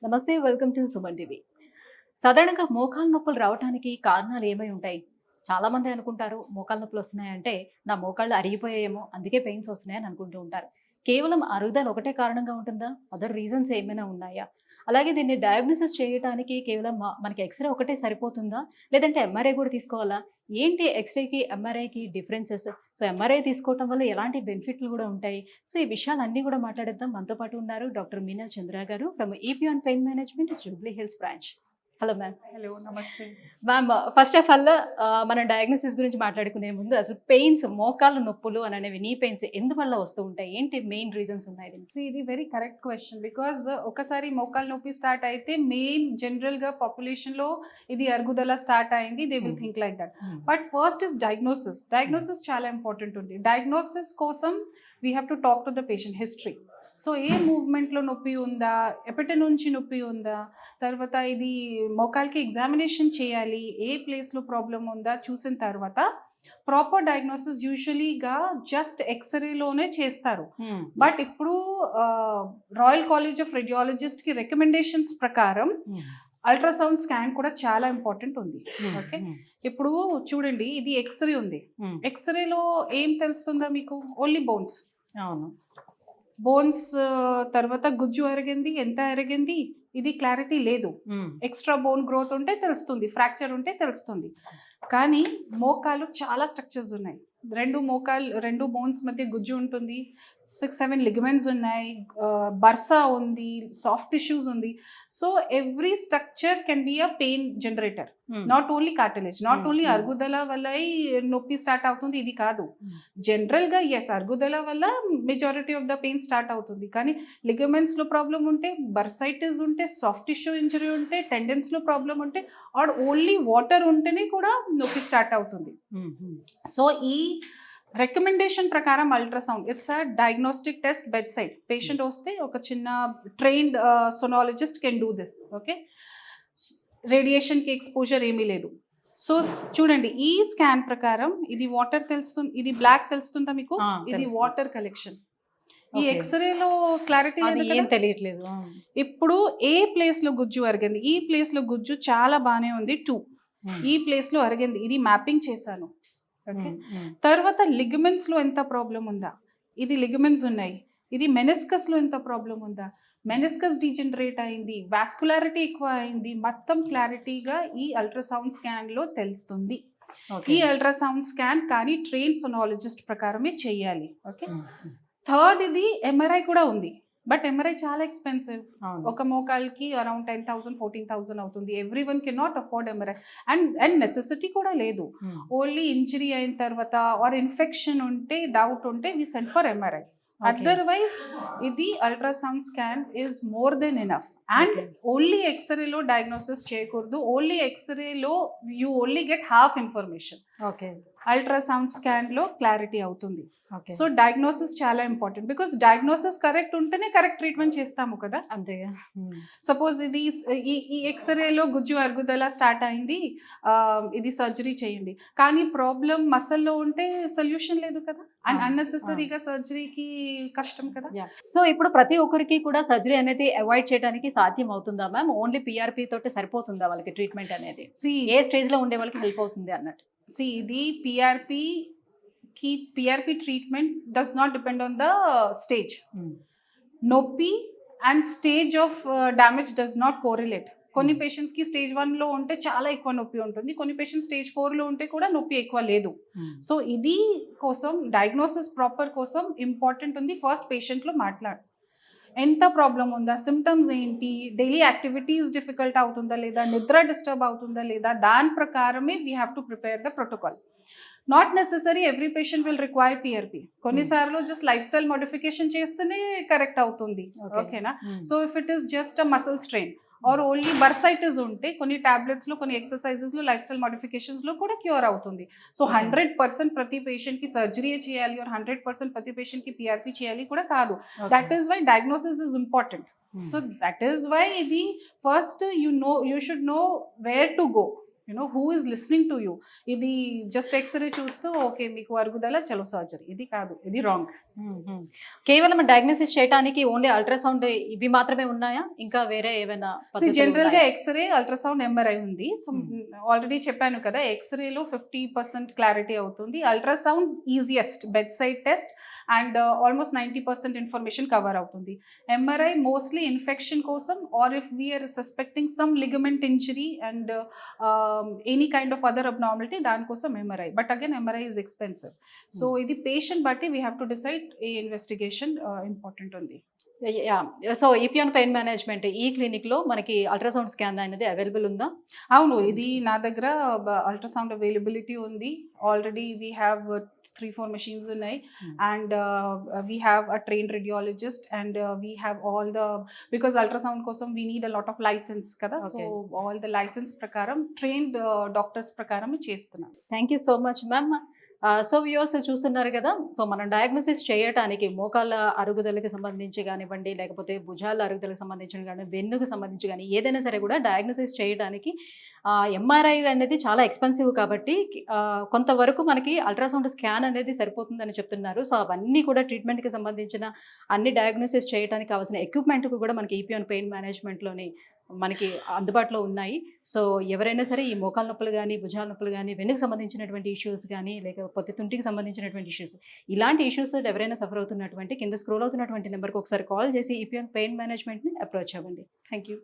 నమస్తే. Welcome to Suman TV. సాధారణంగా మోకాలు నొప్పులు రావటానికి కారణాలు ఏమై ఉంటాయి? చాలామంది అనుకుంటారు మోకాలు నొప్పులు వస్తున్నాయంటే నా మోకాళ్ళు అరిగిపోయాయేమో అందుకే పెయిన్స్ వస్తున్నాయని అనుకుంటూ ఉంటారు. కేవలం అరుగుదల ఒకటే కారణంగా ఉంటుందా? అదర్ రీజన్స్ ఏమైనా ఉన్నాయా? అలాగే దీన్ని డయాగ్నోసిస్ చేయటానికి కేవలం మనకి ఎక్స్‌రే ఒకటే సరిపోతుందా? లేదంటే ఎంఆర్ఐ కూడా తీసుకోవాలా? ఏంటి ఎక్స్‌రేకి, ఎంఆర్ఐకి డిఫరెన్సెస్? సో, ఎంఆర్ఐ తీసుకోవటం వల్ల ఎలాంటి బెనిఫిట్లు కూడా ఉంటాయి? సో, ఈ విషయాలన్నీ కూడా మాట్లాడేద్దాం. మనతో పాటు ఉన్నారు డాక్టర్ మీనా చంద్ర గారు from EP on pain management Jubilee Hills branch. Hello ma'am. Hello, నమస్తే. మ్యామ్, ఫస్ట్ ఆఫ్ ఆల్ మనం డయాగ్నోసిస్ గురించి మాట్లాడుకునే ముందు అసలు పెయిన్స్, మోకాళ్ళ నొప్పులు అనేవి నీ పెయిన్స్ ఎందువల్ల వస్తూ ఉంటాయి? ఏంటి మెయిన్ రీజన్స్ ఉన్నాయి దీనికి? ఇది వెరీ కరెక్ట్ క్వశ్చన్. బికాజ్ ఒకసారి మోకాలు నొప్పి స్టార్ట్ అయితే మెయిన్ జనరల్గా పాపులేషన్లో ఇది అరుగుదల స్టార్ట్ అయింది, they will think like that. But first is diagnosis. Diagnosis చాలా ఇంపార్టెంట్ ఉంది. డయాగ్నోసిస్ కోసం we have to talk to the patient history. So ఏ మూవ్మెంట్లో నొప్పి ఉందా, ఎప్పటి నుంచి నొప్పి ఉందా, తర్వాత ఇది మోకాల్కి ఎగ్జామినేషన్ చేయాలి, ఏ ప్లేస్లో ప్రాబ్లం ఉందా చూసిన తర్వాత ప్రాపర్ డయాగ్నోసిస్ యూజువలీగా జస్ట్ ఎక్స్రేలోనే చేస్తారు. బట్ ఇప్పుడు రాయల్ కాలేజ్ ఆఫ్ రేడియాలజిస్ట్కి రికమెండేషన్స్ ప్రకారం అల్ట్రాసౌండ్ స్కాన్ కూడా చాలా ఇంపార్టెంట్ ఉంది. ఓకే, ఇప్పుడు చూడండి, ఇది ఎక్స్రే ఉంది. ఎక్స్రేలో ఏం తెలుస్తుందా మీకు? Only bones. అవును, బోన్స్ తర్వాత గుజ్జు అరిగింది, ఎంత అరిగింది, ఇది క్లారిటీ లేదు. ఎక్స్ట్రా బోన్ గ్రోత్ ఉంటే తెలుస్తుంది, ఫ్రాక్చర్ ఉంటే తెలుస్తుంది. కానీ మోకాలు చాలా స్ట్రక్చర్స్ ఉన్నాయి. రెండు బోన్స్ మధ్య గుజ్జు ఉంటుంది, 6-7 లిగమెంట్స్ ఉన్నాయి, బర్సా ఉంది, సాఫ్ట్ టిష్యూస్ ఉంది. So every structure can be a pain generator. Not only cartilage, not only అరుగుదల వల్ల నొప్పి స్టార్ట్ అవుతుంది ఇది కాదు. జనరల్గా ఎస్, అరుగుదల వల్ల majority of the pain start అవుతుంది. కానీ లిగమెంట్స్లో ప్రాబ్లం ఉంటే, బర్సైటిస్ ఉంటే, సాఫ్ట్ టిష్యూ ఇంజరీ ఉంటే, టెండెన్స్లో ప్రాబ్లం ఉంటే, ఆర్ ఓన్లీ వాటర్ ఉంటేనే కూడా నొప్పి స్టార్ట్ అవుతుంది. సో ఈ రికమెండేషన్ ప్రకారం ultrasound it's a diagnostic test bedside. Patient వస్తే ఒక చిన్న trained sonologist can do this. Okay, రేడియేషన్కి ఎక్స్పోజర్ ఏమీ లేదు. సో చూడండి, ఈ స్కాన్ ప్రకారం ఇది వాటర్ తెలుస్తుంది, ఇది బ్లాక్ తెలుస్తుందా మీకు? ఇది వాటర్ కలెక్షన్. ఈ ఎక్స్రేలో క్లారిటీ లేదు, తెలియట్లేదు. ఇప్పుడు ఏ ప్లేస్లో గుజ్జు అరిగింది, ఈ ప్లేస్లో గుజ్జు చాలా బాగానే ఉంది 2, ఈ ప్లేస్లో అరిగింది, ఇది మ్యాపింగ్ చేశాను. ఓకే, తర్వాత లిగమెంట్స్లో ఎంత ప్రాబ్లం ఉందా, ఇది లిగమెంట్స్ ఉన్నాయి, ఇది మెనిస్కస్లో ఎంత ప్రాబ్లం ఉందా, మెనిస్కస్ డీజనరేట్ అయింది, వాస్కులారిటీ ఎక్కువ అయింది, మొత్తం క్లారిటీగా ఈ అల్ట్రాసౌండ్ స్కాన్లో తెలుస్తుంది. ఈ అల్ట్రాసౌండ్ స్కాన్ కానీ ట్రైన్ సోనాలజిస్ట్ ప్రకారమే చేయాలి. ఓకే, థర్డ్ ఇది ఎంఆర్ఐ కూడా ఉంది. బట్ ఎంఆర్ఐ చాలా ఎక్స్పెన్సివ్. ఒక మోకాల్కి అరౌండ్ 10,000-14,000 అవుతుంది. Every one can not afford MRI. And necessity కూడా లేదు. ఓన్లీ ఇంజరీ అయిన తర్వాత ఆర్ ఇన్ఫెక్షన్ ఉంటే, డౌట్ ఉంటే we send for MRI. Otherwise ఇది ultrasound scan is more than enough. And only ఎక్స్రేలో డయాగ్నోసిస్ చేయకూడదు. ఓన్లీ ఎక్స్రేలో you only get half information. Okay, ultrasound స్కాన్లో క్లారిటీ అవుతుంది. సో డయాగ్నోసిస్ చాలా ఇంపార్టెంట్. బికాస్ డయాగ్నోసిస్ కరెక్ట్ ఉంటేనే కరెక్ట్ ట్రీట్మెంట్ చేస్తాము కదా. అంతేగా. సపోజ్ ఇది ఈ ఎక్స్రేలో గుజ్జు అరుగుదల స్టార్ట్ అయింది, ఇది సర్జరీ చేయండి, కానీ ప్రాబ్లం మసల్లో ఉంటే సొల్యూషన్ లేదు కదా. అండ్ అన్నెసెసరీగా సర్జరీకి కష్టం కదా. సో ఇప్పుడు ప్రతి ఒక్కరికి కూడా సర్జరీ అనేది అవాయిడ్ చేయడానికి సాధ్యం అవుతుందా మ్యామ్? ఓన్లీ పిఆర్పి తోటి సరిపోతుందా వాళ్ళకి ట్రీట్మెంట్ అనేది? ఏ స్టేజ్ లో ఉండే వాళ్ళకి హెల్ప్ అవుతుంది అన్నట్టు? ఇది PRP treatment does not depend on the stage. నొప్పి and stage of damage does not correlate. కొన్ని పేషెంట్స్కి స్టేజ్ 1లో ఉంటే చాలా ఎక్కువ నొప్పి ఉంటుంది, కొన్ని పేషెంట్స్ స్టేజ్ 4లో ఉంటే కూడా నొప్పి ఎక్కువ లేదు. సో ఇది కోసం డయాగ్నోసిస్ ప్రాపర్ కోసం ఇంపార్టెంట్ ఉంది. ఫస్ట్ పేషెంట్లో మాట్లాడు, ఎంత ప్రాబ్లం ఉందా, సిమ్టమ్స్ ఏంటి, డైలీ యాక్టివిటీస్ డిఫికల్ట్ అవుతుందా లేదా, నిద్ర డిస్టర్బ్ అవుతుందా లేదా, దాని ప్రకారమే we have to prepare the protocol. Not necessary every patient will require PRP. కొన్నిసార్లు జస్ట్ లైఫ్ స్టైల్ మోడిఫికేషన్ చేస్తేనే కరెక్ట్ అవుతుంది. ఓకేనా? So if it is just a muscle strain or only bursitis ఉంటే కొన్ని టాబ్లెట్స్లో, కొన్ని ఎక్సర్సైజెస్లో, లైఫ్ స్టైల్ మోడిఫికేషన్స్లో కూడా cure అవుతుంది. So 100% ప్రతి పేషెంట్కి సర్జరీ చేయాలి ఆర్ 100% ప్రతి పేషెంట్కి పిఆర్పి చేయాలి కూడా కాదు. That is why diagnosis is important. So that is why ఇది first you should know where to go. Who is listening to you. ఇది జస్ట్ ఎక్స్రే చూస్తూ ఓకే మీకు అరుగుదల చలో సర్జరీ, ఇది కాదు, ఇది రాంగ్. కేవలం డయాగ్నోసిస్ చేయడానికి ఓన్లీ అల్ట్రాసౌండ్ ఇవి మాత్రమే ఉన్నాయా? ఇంకా వేరే ఏమైనా జనరల్ గా ఎక్స్రే, అల్ట్రాసౌండ్, ఎంఆర్ఐ ఉంది. సో ఆల్రెడీ చెప్పాను కదా, ఎక్స్రేలో 50% క్లారిటీ అవుతుంది, ultrasound easiest bed side test and almost 90% information cover అవుతుంది. ఎంఆర్ఐ మోస్ట్లీ ఇన్ఫెక్షన్ కోసం, or if we are suspecting some ligament injury and any kind of other abnormality, దానికోసం MRI. But again MRI is expensive. So ఇది patient బట్టి we have to decide ఏ investigation important ఉంది. So ఈపియాన్ pain management ఈ clinic లో మనకి ultrasound scan అనేది అవైలబుల్ ఉందా? అవును, ఇది నా దగ్గర అల్ట్రాసౌండ్ అవైలబిలిటీ ఉంది. ఆల్రెడీ వీ హ్యావ్ 3-4 machines ఉన్నాయి, and we have a trained radiologist, and we have all the, because ultrasound kosam we need a lot of license kada, so all the license prakaram trained doctors prakaram chestunna. Thank you so much ma'am. So viewers చూస్తున్నారు కదా, so మనం diagnosis చేయడానికి మోకాళ్ళ అరుగుదలకి సంబంధించి కానివ్వండి, లేకపోతే భుజాల అరుగుదలకు సంబంధించి కానీ, వెన్నుకు సంబంధించి కానీ ఏదైనా సరే కూడా డయాగ్నోసిస్ చేయడానికి ఎంఆర్ఐ అనేది చాలా ఎక్స్పెన్సివ్ కాబట్టి కొంతవరకు మనకి అల్ట్రాసౌండ్ స్కాన్ అనేది సరిపోతుందని చెప్తున్నారు. సో అవన్నీ కూడా ట్రీట్మెంట్కి సంబంధించిన అన్ని డయాగ్నోసిస్ చేయడానికి కావాల్సిన ఎక్విప్మెంట్ కూడా మనకి ఈపియాన్ పెయిన్ మేనేజ్మెంట్లోని మనకి అందుబాటులో ఉన్నాయి. సో ఎవరైనా సరే ఈ మోకాల నొప్పులు కానీ, భుజాల నొప్పులు కానీ, వెన్నుకు సంబంధించినటువంటి ఇష్యూస్ కానీ, లేకపోతే తుంటికి సంబంధించినటువంటి ఇష్యూస్, ఇలాంటి ఇష్యూస్ ఎవరైనా సఫర్ అవుతున్నటువంటి కింద స్క్రోల్ అవుతున్నటువంటి నెంబర్కి ఒకసారి కాల్ చేసి ఈపియాన్ పెయిన్ మేనేజ్మెంట్ని అప్రోచ్ అవ్వండి. Thank you.